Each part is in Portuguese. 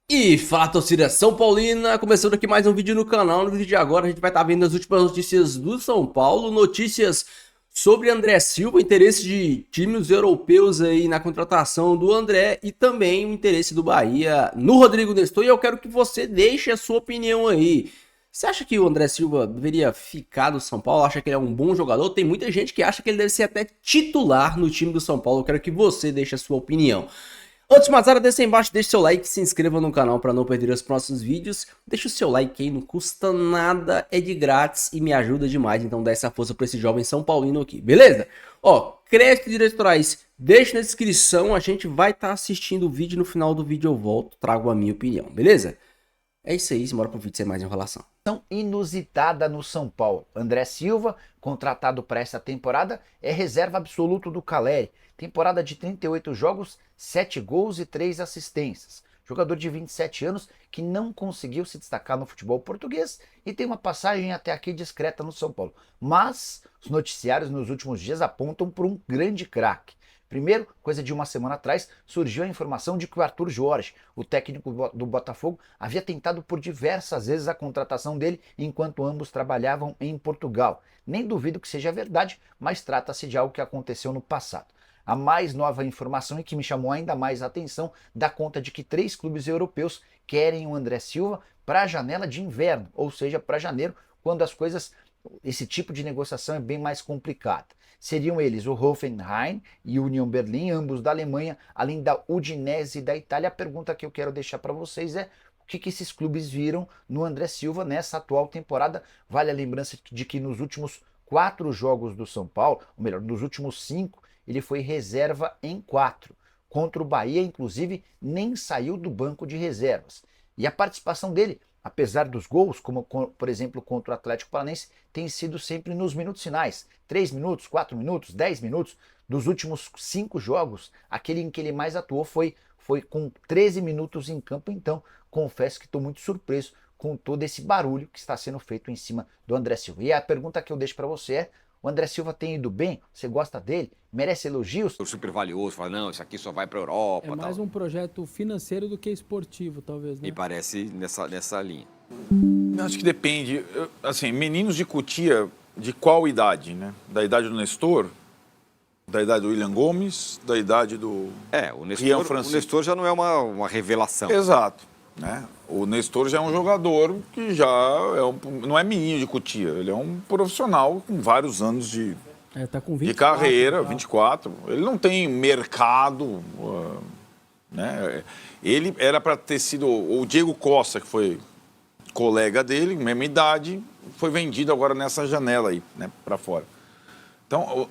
E fala, torcida São Paulina, começando aqui mais um vídeo no canal. No vídeo de agora a gente vai estar vendo as últimas notícias do São Paulo, notícias sobre André Silva, interesse de times europeus aí na contratação do André e também o interesse do Bahia no Rodrigo Nestor. E eu quero que você deixe a sua opinião aí. Você acha que o André Silva deveria ficar no São Paulo? Acha que ele é um bom jogador? Tem muita gente que acha que ele deve ser até titular no time do São Paulo. Eu quero que você deixe a sua opinião. Antes de mais nada, desça aí embaixo, deixe seu like, se inscreva no canal para não perder os próximos vídeos. Deixa o seu like aí, não custa nada, é de grátis e me ajuda demais. Então dá essa força para esse jovem São Paulino aqui, beleza? Ó, créditos diretorais, deixa na descrição, a gente vai estar assistindo o vídeo. No final do vídeo eu volto, trago a minha opinião, beleza? É isso aí, simbora pro vídeo sem mais enrolação. Inusitada no São Paulo. André Silva, contratado para essa temporada, é reserva absoluto do Caleri. Temporada de 38 jogos, 7 gols e 3 assistências. Jogador de 27 anos que não conseguiu se destacar no futebol português e tem uma passagem até aqui discreta no São Paulo. Mas os noticiários nos últimos dias apontam para um grande craque. Primeiro, coisa de uma semana atrás, surgiu a informação de que o Arthur Jorge, o técnico do Botafogo, havia tentado por diversas vezes a contratação dele enquanto ambos trabalhavam em Portugal. Nem duvido que seja verdade, mas trata-se de algo que aconteceu no passado. A mais nova informação e que me chamou ainda mais a atenção dá conta de que 3 clubes europeus querem o André Silva para a janela de inverno, ou seja, para janeiro, quando esse tipo de negociação é bem mais complicada. Seriam eles o Hoffenheim e o Union Berlin, ambos da Alemanha, além da Udinese da Itália. A pergunta que eu quero deixar para vocês é: o que esses clubes viram no André Silva nessa atual temporada? Vale a lembrança de que nos últimos 4 jogos do São Paulo, ou melhor, nos últimos 5, ele foi reserva em 4. Contra o Bahia, inclusive, nem saiu do banco de reservas. E a participação dele, apesar dos gols, como por exemplo contra o Atlético Paranaense, tem sido sempre nos minutos finais. 3 minutos, 4 minutos, 10 minutos. Dos últimos 5 jogos, aquele em que ele mais atuou foi com 13 minutos em campo. Então, confesso que estou muito surpreso com todo esse barulho que está sendo feito em cima do André Silva. E a pergunta que eu deixo para você é: o André Silva tem ido bem? Você gosta dele? Merece elogios? Super valioso, fala, não, isso aqui só vai para Europa, É mais tal. um projeto financeiro do que esportivo, talvez, né? Me parece nessa linha. Acho que depende. Assim, meninos de Cotia, de qual idade, né? Da idade do Nestor, da idade do William Gomes, da idade do O Rian Nestor, Francisco. o Nestor já não é uma revelação. Exato. Né? O Nestor já é um jogador que já não é menino de Cotia, ele é um profissional com vários anos de Tá com de 24, carreira, tá? 24. Ele não tem mercado, né? Ele era para ter sido o Diego Costa, que foi colega dele, mesma idade, foi vendido agora nessa janela aí, né, para fora. Então,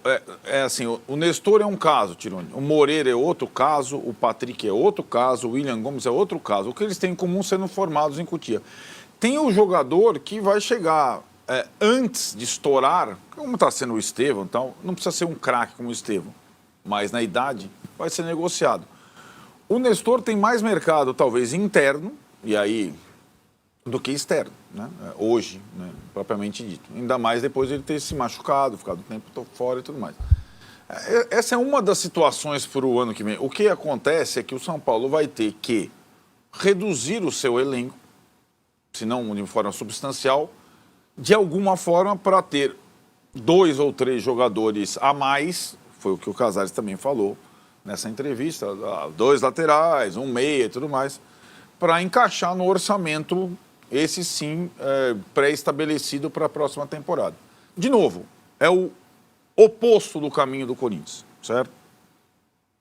assim, o Nestor é um caso, Tironi. O Moreira é outro caso, o Patrick é outro caso, o William Gomes é outro caso. O que eles têm em comum sendo formados em Cotia. Tem o jogador que vai chegar antes de estourar, como está sendo o Estevão, então, não precisa ser um craque como o Estevão, mas na idade vai ser negociado. O Nestor tem mais mercado, talvez, interno, e aí, do que externo, né? Hoje, né? Propriamente dito. Ainda mais depois de ele ter se machucado, ficado um tempo fora e tudo mais. Essa é uma das situações para o ano que vem. O que acontece é que o São Paulo vai ter que reduzir o seu elenco, se não de forma substancial, de alguma forma para ter 2 ou 3 jogadores a mais, foi o que o Casares também falou nessa entrevista, 2 laterais, um meia e tudo mais, para encaixar no orçamento, esse sim, pré-estabelecido para a próxima temporada. De novo, é o oposto do caminho do Corinthians, certo?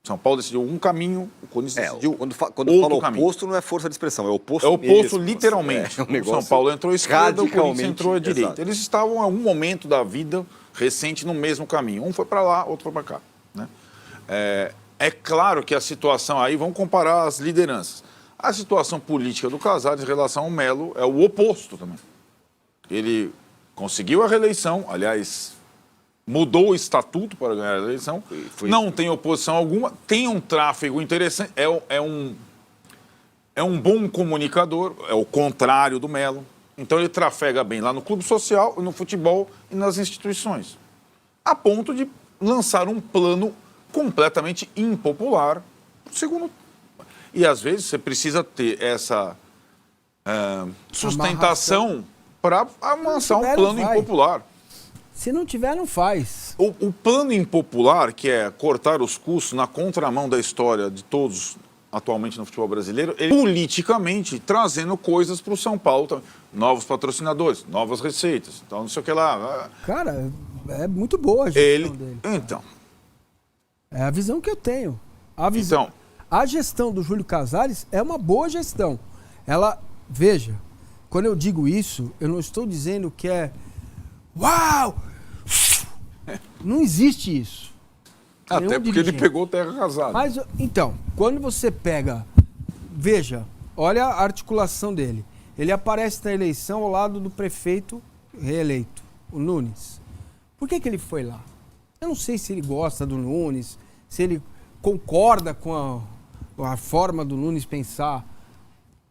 São Paulo decidiu um caminho, o Corinthians decidiu Quando outro fala caminho. oposto, não é força de expressão, é oposto É oposto mesmo, literalmente. É um negócio o São Paulo entrou à esquerda, o Corinthians radicalmente entrou à direita. exato. Eles estavam em algum momento da vida recente no mesmo caminho. Um foi para lá, outro foi para cá, né? É claro que a situação aí, vamos comparar as lideranças. A situação política do Casares em relação ao Melo é o oposto também. Ele conseguiu a reeleição, aliás, mudou o estatuto para ganhar a eleição, não tem oposição alguma, tem um tráfego interessante, é um bom comunicador, é o contrário do Melo. Então ele trafega bem lá no clube social, no futebol e nas instituições. A ponto de lançar um plano completamente impopular. Segundo, E às vezes você precisa ter essa sustentação para amansar um tiver, plano não vai. impopular. Se não tiver, não faz. O plano impopular, que é cortar os custos na contramão da história de todos atualmente no futebol brasileiro, ele politicamente trazendo coisas para o São Paulo também. Novos patrocinadores, novas receitas, então não sei o que lá. Cara, é muito boa a gestão dele. Então, É a visão que eu tenho. A gestão do Júlio Casares é uma boa gestão. Veja, quando eu digo isso, eu não estou dizendo que é uau! Não existe isso. até Nenhum porque ele dirigente. pegou terra arrasada. Mas, então, quando você pega... Veja, olha a articulação dele. Ele aparece na eleição ao lado do prefeito reeleito, o Nunes. Por que ele foi lá? Eu não sei se ele gosta do Nunes, se ele concorda com a forma do Nunes pensar.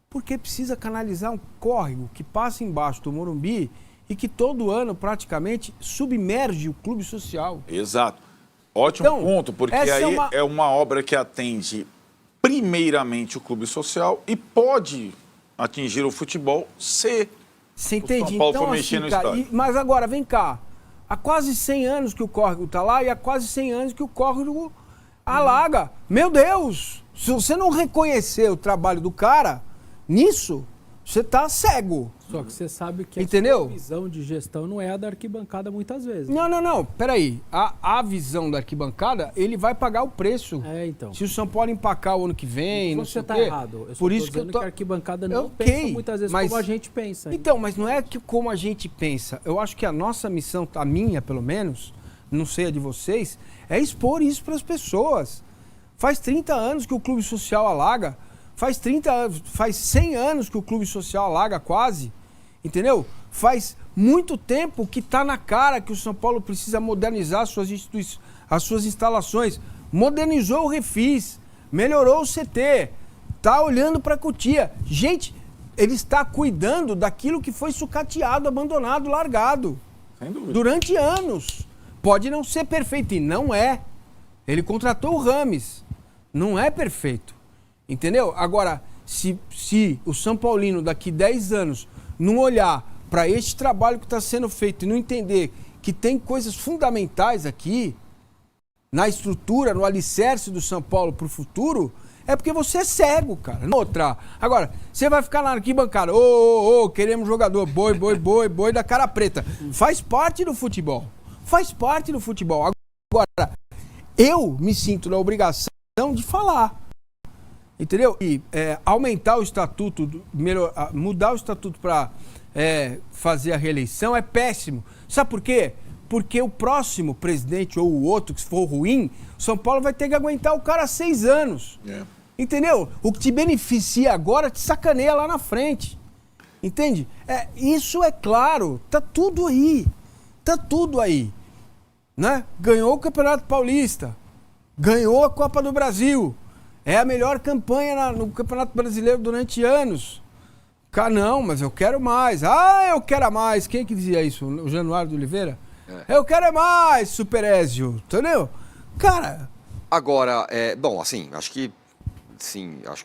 Porque precisa canalizar um córrego que passa embaixo do Morumbi e que todo ano, praticamente, submerge o clube social. Exato. Ótimo Então, ponto, porque essa aí é uma obra que atende primeiramente o clube social e pode atingir o futebol se Você o entende? São Paulo Então, for mexer no cara, estádio. mas agora, vem cá. Há quase 100 anos que o córrego está lá e há quase 100 anos que o córrego alaga. Meu Deus! Se você não reconhecer o trabalho do cara nisso, você tá cego. Só que você sabe que a Entendeu? sua visão de gestão não é a da arquibancada muitas vezes. Não. Peraí. A visão da arquibancada, ele vai pagar o preço. É, então. Se o São Paulo empacar o ano que vem, não Você sei o tá quê. errado. Eu só Por tô isso que eu dizendo tô... que a arquibancada não Ok, pensa muitas vezes mas- como a gente pensa. hein? Então, mas não é que como a gente pensa. Eu acho que a nossa missão, a minha pelo menos, não sei a de vocês, é expor isso para as pessoas. Faz 30 anos que o clube social alaga. Faz 100 anos que o clube social alaga quase. Entendeu? Faz muito tempo que está na cara que o São Paulo precisa modernizar as suas instalações. Modernizou o Refis, melhorou o CT, está olhando para a Cotia. Gente, ele está cuidando daquilo que foi sucateado, abandonado, largado. Sem dúvida. Durante anos. Pode não ser perfeito, e não é. Ele contratou o Rames. Não é perfeito. Entendeu? Agora, se o São Paulino daqui 10 anos não olhar para este trabalho que está sendo feito e não entender que tem coisas fundamentais aqui, na estrutura, no alicerce do São Paulo para o futuro, é porque você é cego, cara. Outra. Agora, você vai ficar na arquibancada, queremos jogador, boi da cara preta. Faz parte do futebol. Faz parte do futebol. Agora, eu me sinto na obrigação de falar. Entendeu? E aumentar o estatuto, mudar o estatuto para fazer a reeleição é péssimo. Sabe por quê? Porque o próximo presidente ou o outro, que for ruim, São Paulo vai ter que aguentar o cara 6 anos. É. Entendeu? O que te beneficia agora te sacaneia lá na frente. Entende? Isso é claro. Tá tudo aí. Tá tudo aí. Né? Ganhou o Campeonato Paulista. Ganhou a Copa do Brasil. É a melhor campanha no Campeonato Brasileiro durante anos. Não, mas eu quero mais. Eu quero mais. Quem que dizia isso? O Januário de Oliveira? Eu quero mais, Super Ézio. Entendeu? Cara... Agora, bom, assim, acho que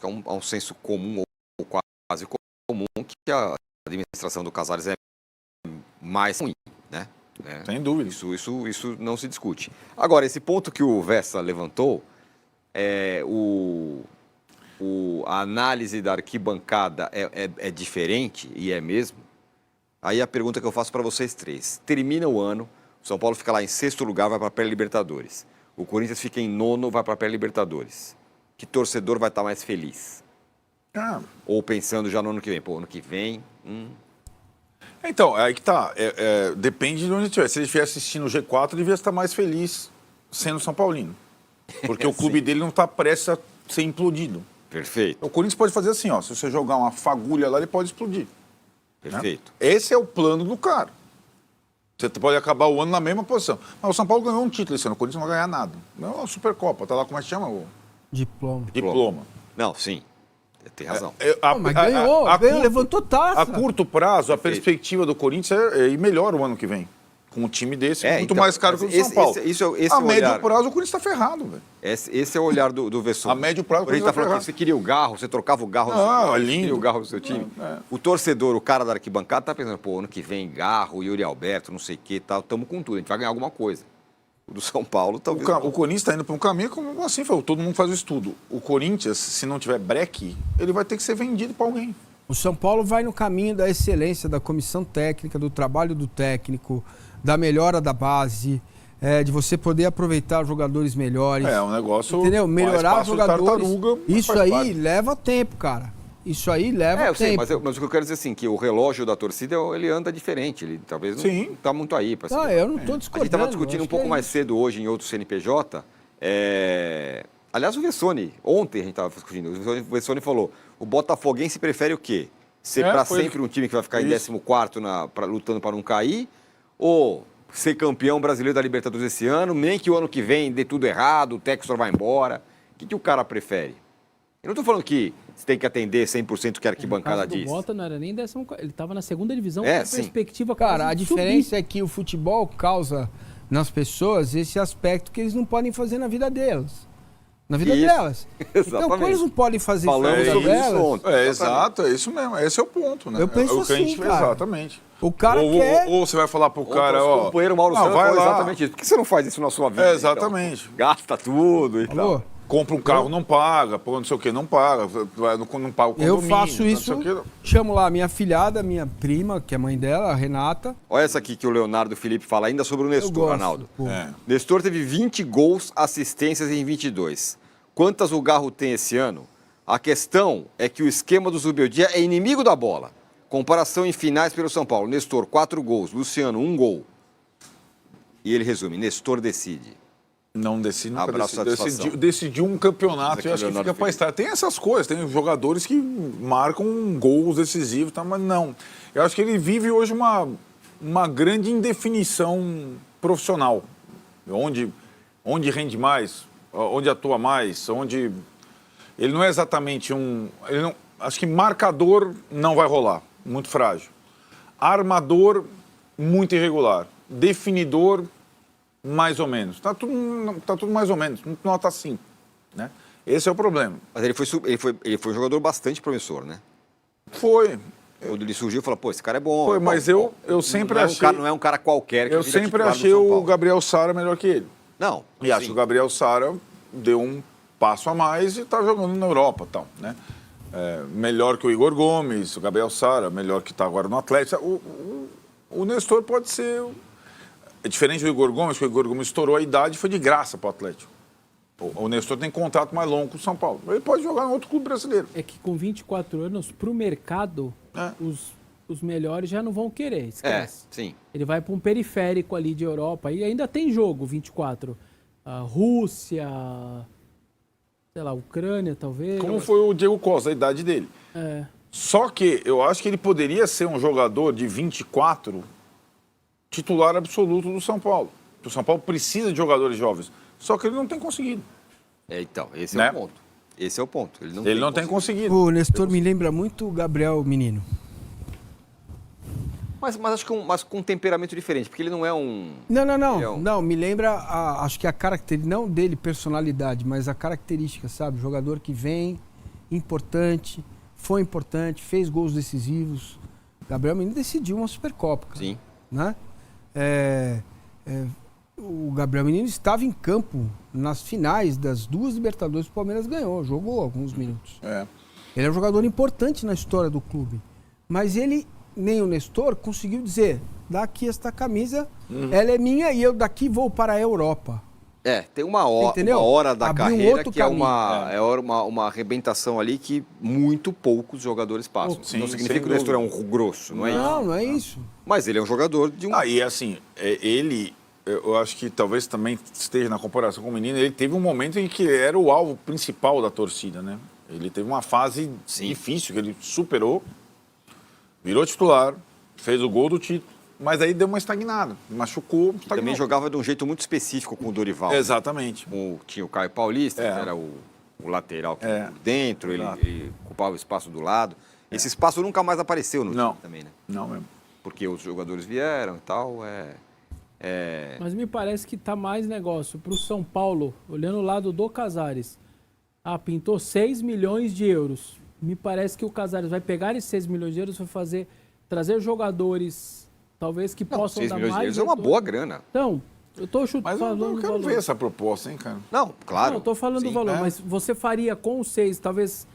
é um senso comum, ou quase comum, que a administração do Casares é mais ruim, né? Sem dúvida. Isso não se discute. Agora, esse ponto que o Vessa levantou, a análise da arquibancada é diferente, e é mesmo. Aí a pergunta que eu faço para vocês três. Termina o ano, o São Paulo fica lá em 6º lugar, vai para a pré-Libertadores. O Corinthians fica em 9º, vai para a pré-Libertadores. Que torcedor vai estar mais feliz? Ou pensando já no ano que vem? Ano que vem... Então, aí que tá. Depende de onde estiver. Se ele estiver assistindo o G4, ele devia estar mais feliz sendo São Paulino. Porque o clube dele não está prestes a ser implodido. Perfeito, O Corinthians pode fazer assim, se você jogar uma fagulha lá, ele pode explodir. perfeito. Né? Esse é o plano do cara. Você pode acabar o ano na mesma posição. Mas o São Paulo ganhou um título esse ano, o Corinthians não vai ganhar nada. Não, a Supercopa, tá lá, como é que chama? O Diploma. diploma. Não, sim, tem razão. Mas ganhou, levantou taça. A curto prazo, a Perfeito. perspectiva do Corinthians é ir melhor o ano que vem. Com um time desse, É, muito então, mais caro que o do esse- São Paulo. esse é a o médio olhar. prazo, o Corinthians está ferrado, velho. Esse é o olhar do Vessone. A médio prazo, Quando a gente tá vai falando ferrar. que você queria o Garro, você trocava o Garro, Ah, você lindo. queria o Garro do seu time. É. O torcedor, o cara da arquibancada, tá pensando, pô, ano que vem, Garro, Yuri Alberto, não sei o que, tal, tamo com tudo, a gente vai ganhar alguma coisa. O do São Paulo, talvez. O Corinthians está indo para um caminho, como assim, todo mundo faz o estudo. O Corinthians, se não tiver breque, ele vai ter que ser vendido para alguém. O São Paulo vai no caminho da excelência, da comissão técnica, do trabalho do técnico, da melhora da base, de você poder aproveitar os jogadores melhores. É um negócio. Entendeu? Melhorar os faz passo de jogadores. tartaruga, mas Isso faz aí parte. leva tempo, cara. Isso aí leva Eu sei, tempo. mas o que eu quero dizer assim, que o relógio da torcida, ele anda diferente, ele talvez não Sim. está muito aí. Pra Não, ser- eu não estou A discordando. gente estava discutindo acho um pouco que é mais isso. cedo hoje em outro CNPJ. Aliás, o Vessone, ontem a gente estava discutindo, o Vessone falou, o botafoguense prefere o quê? Ser para foi sempre um time que vai ficar em isso. 14º lutando para não cair? Ou ser campeão brasileiro da Libertadores esse ano, nem que o ano que vem dê tudo errado, o Textor vai embora? O que o cara prefere? Eu não estou falando que você tem que atender 100% o que a No arquibancada caso do diz. Bota não era nem 14º, ele estava na segunda divisão É, com a sim. perspectiva Cara, quase a de diferença subir. é que o futebol causa nas pessoas esse aspecto que eles não podem fazer na vida delas. Na vida Isso. delas. Então, Exatamente. quando eles não podem fazer isso na Falamos vida sobre isso delas, ontem. É, exato, é isso mesmo. Esse é o ponto, né? Eu penso é o que a gente assim, vê, cara. Exatamente. o cara ou, quer... ou você vai falar pro Ontem cara, o ó. companheiro Mauro não, Santos vai falou lá. exatamente isso. Por que você não faz isso na sua vida? É, então? exatamente. Gasta tudo e Alô? tal. Compra um carro, não paga, pô, não sei o que, não paga, não paga o condomínio. Eu faço não isso, sei o quê. chamo lá a minha filhada, minha prima, que é mãe dela, a Renata. Olha essa aqui que o Leonardo Felipe fala ainda sobre o Eu Nestor, gosto. Arnaldo. Pô. É. Nestor teve 20 gols, assistências em 22. Quantas o Garro tem esse ano? A questão é que o esquema do Zubeldia é inimigo da bola. Comparação em finais pelo São Paulo. Nestor, 4 gols. Luciano, 1 gol. E ele resume, Nestor decide. Não decide, nunca Abraço, satisfação. decidiu um campeonato Aqui, e acho que Leonardo fica para Felipe. estar. Tem essas coisas, tem jogadores que marcam gols decisivos, tá? Mas não. Eu acho que ele vive hoje uma grande indefinição profissional. Onde rende mais, onde atua mais, onde... Ele não é exatamente acho que marcador não vai rolar, muito frágil. Armador, muito irregular. Definidor, mais ou menos. Tá tudo mais ou menos, nota 5, né? Esse é o problema. Mas ele foi um jogador bastante promissor, né? Foi, Quando ele surgiu, falou, pô, esse cara é bom. Foi, é bom, mas eu sempre não é um achei... cara- não é um cara qualquer que eu vira sempre titular do achei São o Paulo. Gabriel Sara melhor que ele. Não. E acho que o Gabriel Sara deu um passo a mais e está jogando na Europa, tal, né? Melhor que o Igor Gomes, o Gabriel Sara, melhor que está agora no Atlético. O Nestor pode ser... É diferente do Igor Gomes, porque o Igor Gomes estourou a idade e foi de graça para o Atlético. O Nestor tem contrato mais longo com o São Paulo. Ele pode jogar em outro clube brasileiro. É que com 24 anos, pro mercado, É. os melhores já não vão querer, É, esquece. sim. Ele vai para um periférico ali de Europa e ainda tem jogo, 24. Rússia, sei lá, Ucrânia talvez. Como foi o Diego Costa, a idade dele. É. Só que eu acho que ele poderia ser um jogador de 24 titular absoluto do São Paulo. O São Paulo precisa de jogadores jovens. Só que ele não tem conseguido. Então, esse Né? é o ponto. Esse é o ponto. Ele Ele não tem conseguido. O Nestor me lembra muito o Gabriel Menino. Mas acho que mas com um temperamento diferente, porque ele não é um... Não, não, não. Ele é um- Não, me lembra, acho que a característica, não dele personalidade, mas a característica, sabe? Jogador que vem, importante, foi importante, fez gols decisivos. Gabriel Menino decidiu uma Supercopa, cara, Sim. né? O Gabriel Menino estava em campo nas finais das 2 Libertadores que o Palmeiras ganhou, jogou alguns minutos. É. Ele é um jogador importante na história do clube. Mas ele, nem o Nestor, conseguiu dizer: daqui esta camisa, ela é minha e eu daqui vou para a Europa. Tem uma hora, Entendeu? uma hora da Abriu um carreira outro que é caminho. uma arrebentação ali que muito poucos jogadores passam. Sim, não significa sem que o Nestor é dúvida. um grosso, não é isso? Não é isso. Mas ele é um jogador de um... E assim, ele, eu acho que talvez também esteja na comparação com o menino, ele teve um momento em que era o alvo principal da torcida, né? Ele teve uma fase difícil, que ele superou, virou titular, fez o gol do título, mas aí deu uma estagnada, machucou, estagnou. Também jogava de um jeito muito específico com o Dorival. Exatamente. Tinha o Caio Paulista, É. que era o lateral que É. por dentro, Exato. ele ocupava o espaço do lado. Esse espaço nunca mais apareceu no Não. time também, né? Não mesmo. Porque os jogadores vieram e tal. Mas me parece que tá mais negócio pro São Paulo, olhando o lado do Casares. Pintou 6 milhões de euros. Me parece que o Casares vai pegar esses 6 milhões de euros e vai trazer jogadores, talvez que possam 6 dar milhões de mais euros é uma retorno. boa grana. Então, eu tô Mas falando eu do quero valor. ver essa proposta, hein, cara. Não, claro. Não, eu tô falando do sim. valor, É. mas você faria com os 6, talvez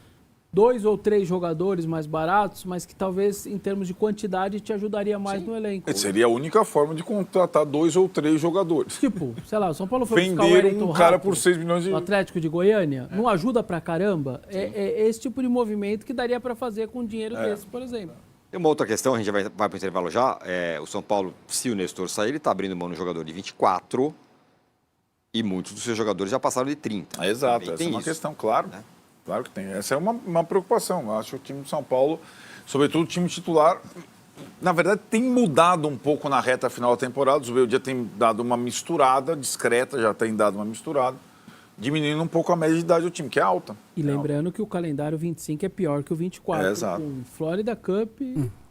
2 ou 3 jogadores mais baratos, mas que talvez em termos de quantidade te ajudaria mais no elenco. Seria a única forma de contratar 2 ou 3 jogadores. Tipo, sei lá, o São Paulo foi buscar o Vender Wellington um cara Rato por 6 milhões de do euros. Atlético de Goiânia, não ajuda pra caramba? É esse tipo de movimento que daria pra fazer com dinheiro desse, por exemplo. Tem uma outra questão, a gente vai para o intervalo já. O São Paulo, se o Nestor sair, ele está abrindo mão de um jogador de 24 e muitos dos seus jogadores já passaram de 30. Exato, Também essa tem é uma isso. questão, claro. né? Claro que tem. Essa é uma preocupação. Eu acho que o time de São Paulo, sobretudo o time titular, na verdade tem mudado um pouco na reta final da temporada. O Zubeldia tem dado uma misturada discreta, já tem dado uma misturada, diminuindo um pouco a média de idade do time, que é alta. E lembrando que o calendário 25 é pior que o 24, exato. com Florida Cup,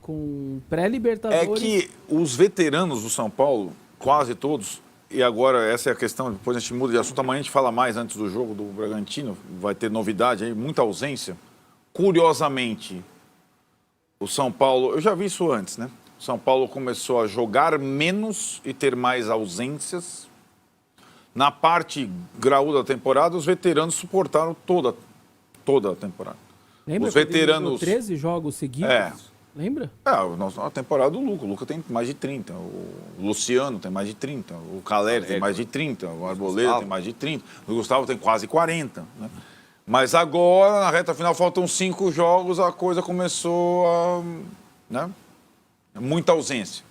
com pré-Libertadores. É que os veteranos do São Paulo, quase todos, e agora essa é a questão, depois a gente muda de assunto, amanhã a gente fala mais antes do jogo do Bragantino, vai ter novidade aí, muita ausência. Curiosamente, o São Paulo, eu já vi isso antes, né? O São Paulo começou a jogar menos e ter mais ausências. Na parte graúda da temporada, os veteranos suportaram toda a temporada. Lembra os quando ele veteranos- jogou 13 jogos seguidos? É. Lembra? A temporada do Luca. O Luca tem mais de 30. O Luciano tem mais de 30. O Caleri tem mais de 30. O Arboleda Gustavo. tem mais de 30. O Gustavo tem quase 40. Né? Mas agora, na reta final, faltam 5 jogos, a coisa começou a... Né? Muita ausência.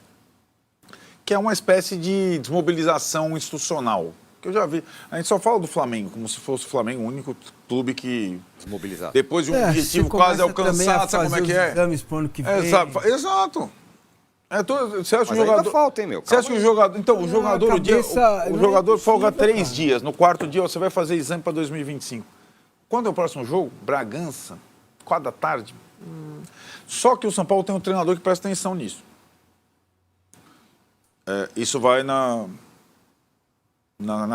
Que é uma espécie de desmobilização institucional. Que eu já vi. A gente só fala do Flamengo, como se fosse o Flamengo o único clube que... Desmobilizado. Depois de um objetivo quase alcançado, sabe como é que é? Exames pro ano que vem. Exato. Você acha que o Mas ainda jogador. falta, hein, meu? Você acha que o jogador. Então, o jogador, o cabeça- jogador folga impossível, 3 cara. dias. No quarto dia, você vai fazer exame para 2025. Quando é o próximo jogo? Bragança, 4 da tarde. Só que o São Paulo tem um treinador que presta atenção nisso. Isso vai na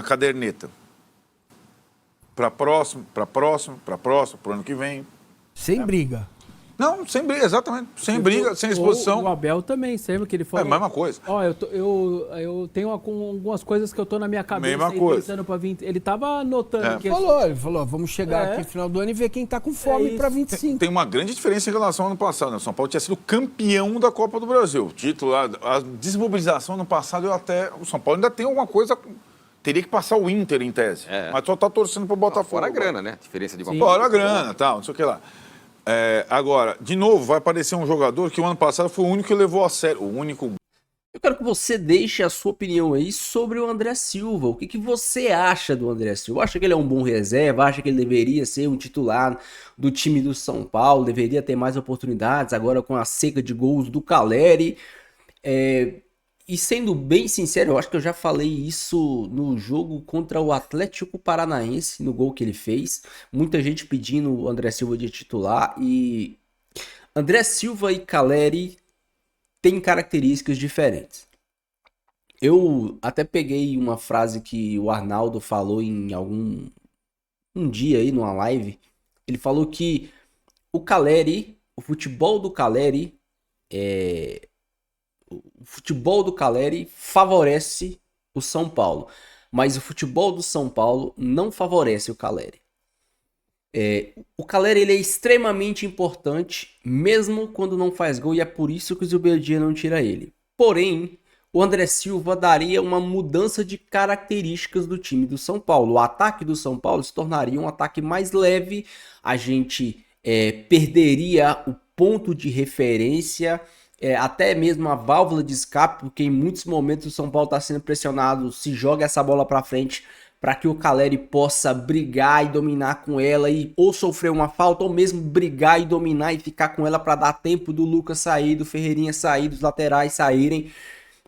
caderneta. Para próximo, pro ano que vem. Sem briga. Não, sem briga, exatamente. Sem briga, sem O exposição. Abel também, sempre que ele É falou. a mesma coisa. Ó, eu tenho algumas coisas que eu tô na minha cabeça Mesma aí coisa. pensando pra 20. Ele tava anotando É. aqui. Ele falou, vamos chegar É. aqui no final do ano e ver quem tá com fome isso. pra 25. Tem uma grande diferença em relação ao ano passado. Né? O São Paulo tinha sido campeão da Copa do Brasil. O título, a desmobilização no passado, o São Paulo ainda tem alguma coisa. Teria que passar o Inter em tese. É. Mas só tá torcendo pro Botafogo. Fora a grana, né? Diferença de uma Fora a grana, tal, não sei o que lá. Agora, de novo, vai aparecer um jogador que o ano passado foi o único que levou a sério. O único. Eu quero que você deixe a sua opinião aí sobre o André Silva. O que você acha do André Silva? Acha que ele é um bom reserva? Acha que ele deveria ser um titular do time do São Paulo? Deveria ter mais oportunidades agora com a seca de gols do Caleri? E sendo bem sincero, eu acho que eu já falei isso no jogo contra o Atlético Paranaense, no gol que ele fez. Muita gente pedindo o André Silva de titular. E André Silva e Caleri têm características diferentes. Eu até peguei uma frase que o Arnaldo falou em um dia aí numa live. Ele falou que o Caleri, o futebol do Caleri favorece o São Paulo, mas o futebol do São Paulo não favorece o Caleri. O Caleri ele é extremamente importante, mesmo quando não faz gol, e é por isso que o Zubeldia não tira ele. Porém, o André Silva daria uma mudança de características do time do São Paulo. O ataque do São Paulo se tornaria um ataque mais leve, a gente perderia o ponto de referência, até mesmo a válvula de escape, porque em muitos momentos o São Paulo está sendo pressionado, se joga essa bola para frente para que o Caleri possa brigar e dominar com ela e ou sofrer uma falta ou mesmo brigar e dominar e ficar com ela para dar tempo do Lucas sair, do Ferreirinha sair, dos laterais saírem.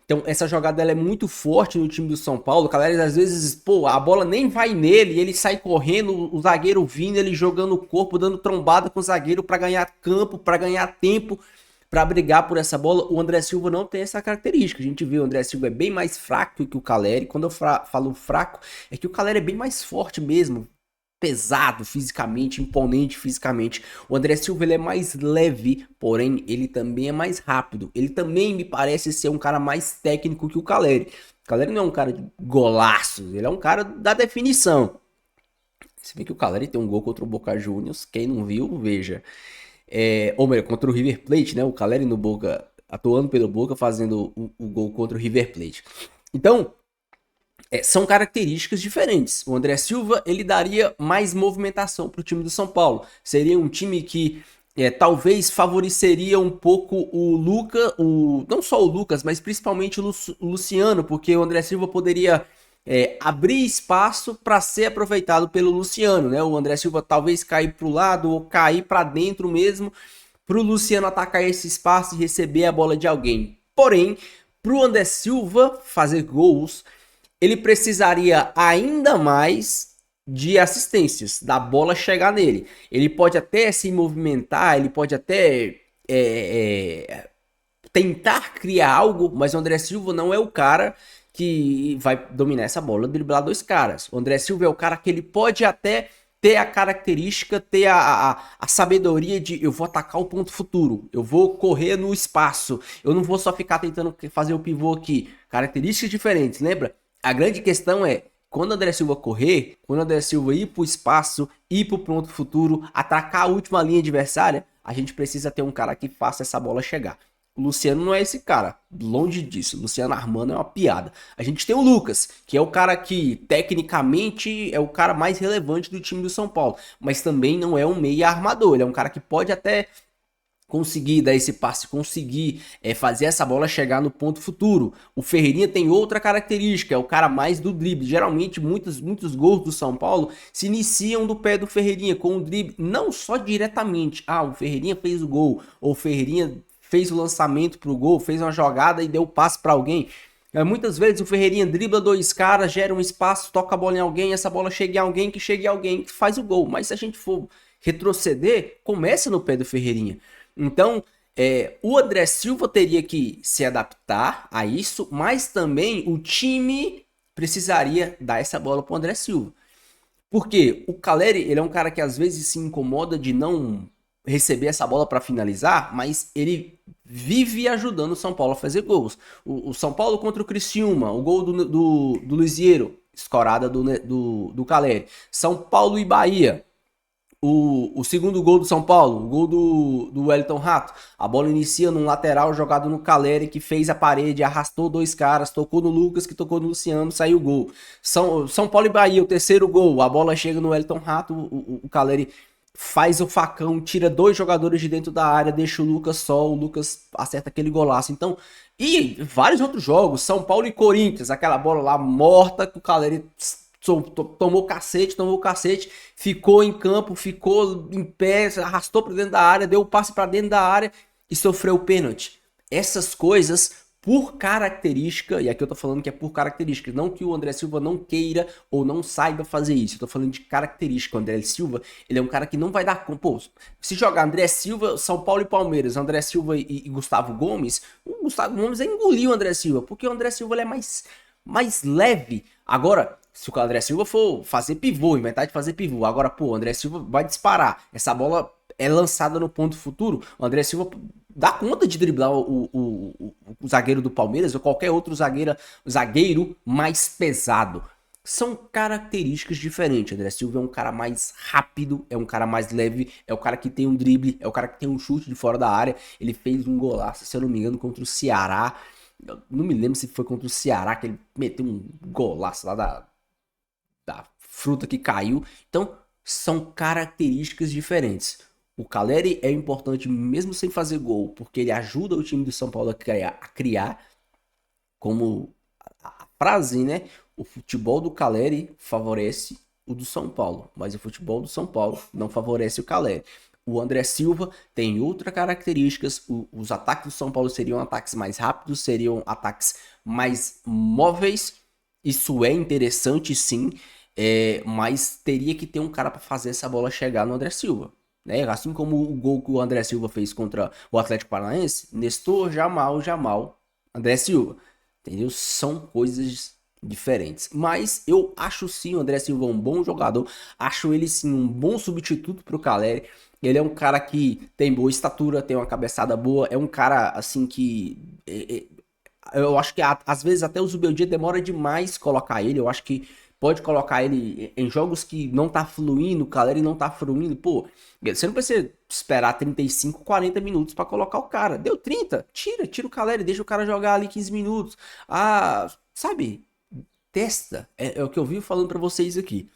Então essa jogada ela é muito forte no time do São Paulo. O Caleri às vezes, a bola nem vai nele, ele sai correndo, o zagueiro vindo, ele jogando o corpo, dando trombada com o zagueiro para ganhar campo, para ganhar tempo. para brigar por essa bola. O André Silva não tem essa característica. A gente vê o André Silva é bem mais fraco que o Caleri. Quando eu falo fraco, é que o Caleri é bem mais forte mesmo. Pesado fisicamente, imponente fisicamente. O André Silva ele é mais leve, porém ele também é mais rápido. Ele também me parece ser um cara mais técnico que o Caleri. O Caleri não é um cara de golaços, ele é um cara da definição. Você vê que o Caleri tem um gol contra o Boca Juniors, quem não viu, veja. Ou melhor, contra o River Plate, né? O Caleri no Boca, atuando pelo Boca, fazendo o gol contra o River Plate. Então, são características diferentes. O André Silva, ele daria mais movimentação para o time do São Paulo. Seria um time que talvez favoreceria um pouco o Lucas, não só o Lucas, mas principalmente o Luciano, porque o André Silva poderia abrir espaço para ser aproveitado pelo Luciano, né? O André Silva talvez cair para o lado ou cair para dentro mesmo, para o Luciano atacar esse espaço e receber a bola de alguém. Porém, para o André Silva fazer gols, ele precisaria ainda mais de assistências, da bola chegar nele. Ele pode até se movimentar, ele pode até tentar criar algo, mas o André Silva não é o cara que vai dominar essa bola, driblar dois caras. O André Silva é o cara que ele pode até ter a característica, ter a sabedoria de eu vou atacar o ponto futuro, eu vou correr no espaço, eu não vou só ficar tentando fazer o pivô aqui. Características diferentes, lembra? A grande questão é, quando o André Silva correr, quando o André Silva ir pro espaço, ir pro ponto futuro, atacar a última linha adversária, a gente precisa ter um cara que faça essa bola chegar. O Luciano não é esse cara, longe disso. O Luciano armando é uma piada. A gente tem o Lucas, que é o cara que, tecnicamente, é o cara mais relevante do time do São Paulo, mas também não é um meia armador, ele é um cara que pode até conseguir dar esse passe, conseguir fazer essa bola chegar no ponto futuro. O Ferreirinha tem outra característica, é o cara mais do drible. Geralmente, muitos gols do São Paulo se iniciam do pé do Ferreirinha, com o drible, não só diretamente. O Ferreirinha fez o gol, ou o Ferreirinha fez o lançamento pro gol, fez uma jogada e deu o passe para alguém. Muitas vezes o Ferreirinha dribla dois caras, gera um espaço, toca a bola em alguém, essa bola chega em alguém, que faz o gol. Mas se a gente for retroceder, começa no pé do Ferreirinha. Então, o André Silva teria que se adaptar a isso, mas também o time precisaria dar essa bola para o André Silva. Porque o Caleri, ele é um cara que às vezes se incomoda de não receber essa bola para finalizar, mas ele vive ajudando o São Paulo a fazer gols. O São Paulo contra o Criciúma, o gol do Lisieiro, escorada do Caleri. São Paulo e Bahia. O segundo gol do São Paulo, o gol do Wellington Rato, a bola inicia num lateral jogado no Caleri, que fez a parede, arrastou dois caras, tocou no Lucas, que tocou no Luciano, saiu o gol. São Paulo e Bahia, o terceiro gol, a bola chega no Wellington Rato, o Caleri faz o facão, tira dois jogadores de dentro da área, deixa o Lucas só, o Lucas acerta aquele golaço. Então, e vários outros jogos, São Paulo e Corinthians, aquela bola lá morta que o Caleri tomou cacete, ficou em campo, ficou em pé, arrastou para dentro da área, deu o passe para dentro da área e sofreu o pênalti. Essas coisas, por característica, e aqui eu tô falando que é por característica, não que o André Silva não queira ou não saiba fazer isso, eu tô falando de característica. O André Silva, ele é um cara que não vai dar conta. Pô, se jogar André Silva, São Paulo e Palmeiras, André Silva e Gustavo Gomes, o Gustavo Gomes engoliu o André Silva, porque o André Silva ele é mais leve. Agora, se o André Silva for fazer pivô, inventar de fazer pivô, agora, pô, o André Silva vai disparar, essa bola é lançada no ponto futuro, o André Silva dá conta de driblar o zagueiro do Palmeiras ou qualquer outro zagueiro mais pesado. São características diferentes. André Silva é um cara mais rápido, é um cara mais leve, é o cara que tem um drible, é o cara que tem um chute de fora da área. Ele fez um golaço, se eu não me engano, contra o Ceará. Eu não me lembro se foi contra o Ceará que ele meteu um golaço lá da fruta que caiu. Então, são características diferentes. O Caleri é importante mesmo sem fazer gol, porque ele ajuda o time do São Paulo a criar, como a frase, né? O futebol do Caleri favorece o do São Paulo, mas o futebol do São Paulo não favorece o Caleri. O André Silva tem outras características, os ataques do São Paulo seriam ataques mais rápidos, seriam ataques mais móveis, isso é interessante sim, mas teria que ter um cara para fazer essa bola chegar no André Silva. né? Assim como o gol que o André Silva fez contra o Atlético Paranaense, Nestor, Jamal, André Silva, entendeu? São coisas diferentes. Mas eu acho sim o André Silva um bom jogador, acho ele sim um bom substituto pro Caleri. Ele é um cara que tem boa estatura, tem uma cabeçada boa, é um cara assim que eu acho que às vezes até o Zubeldia demora demais colocar ele. Eu acho que pode colocar ele em jogos que não tá fluindo, o Caleri não tá fluindo. Pô, você não precisa esperar 35, 40 minutos pra colocar o cara. Deu 30, tira o Caleri, deixa o cara jogar ali 15 minutos. Ah, sabe? Testa. É o que eu vivo falando pra vocês aqui.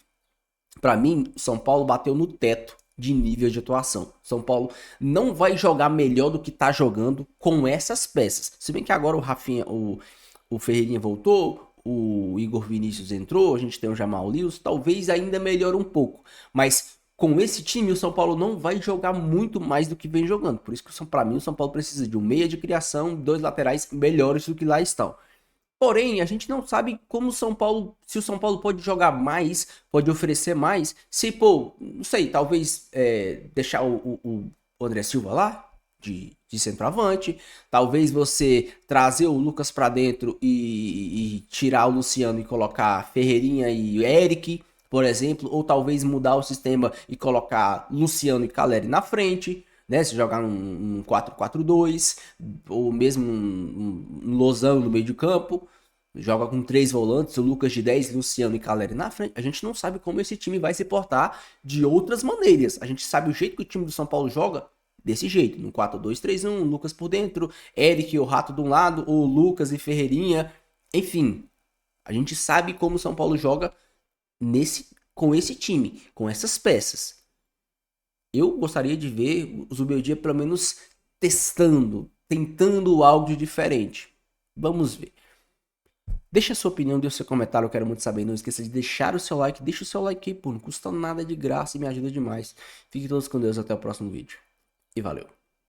Pra mim, São Paulo bateu no teto de nível de atuação. São Paulo não vai jogar melhor do que tá jogando com essas peças. Se bem que agora o Rafinha, o Ferreirinha voltou, o Igor Vinícius entrou, a gente tem o Jamal Lewis, talvez ainda melhore um pouco. Mas com esse time, o São Paulo não vai jogar muito mais do que vem jogando. Por isso que, pra mim, o São Paulo precisa de um meia de criação, 2 laterais melhores do que lá estão. Porém, a gente não sabe como o São Paulo, se o São Paulo pode jogar mais, pode oferecer mais, se, pô, não sei, talvez deixar o André Silva lá, de centroavante, talvez você trazer o Lucas pra dentro e tirar o Luciano e colocar Ferreirinha e Eric, por exemplo, ou talvez mudar o sistema e colocar Luciano e Caleri na frente, né? Se jogar um 4-4-2, ou mesmo um losango no meio de campo, joga com 3 volantes, o Lucas de 10, Luciano e Caleri na frente. A gente não sabe como esse time vai se portar de outras maneiras. A gente sabe o jeito que o time do São Paulo joga desse jeito, no 4-2-3-1, Lucas por dentro, Eric e o Rato de um lado, ou Lucas e Ferreirinha, enfim. A gente sabe como o São Paulo joga com esse time, com essas peças. Eu gostaria de ver o Zubeldia pelo menos tentando algo de diferente. Vamos ver. Deixa a sua opinião, deixa o seu comentário, eu quero muito saber. Não esqueça de deixar o seu like, deixa o seu like aí, pô, não custa nada, de graça e me ajuda demais. Fiquem todos com Deus, até o próximo vídeo. E valeu.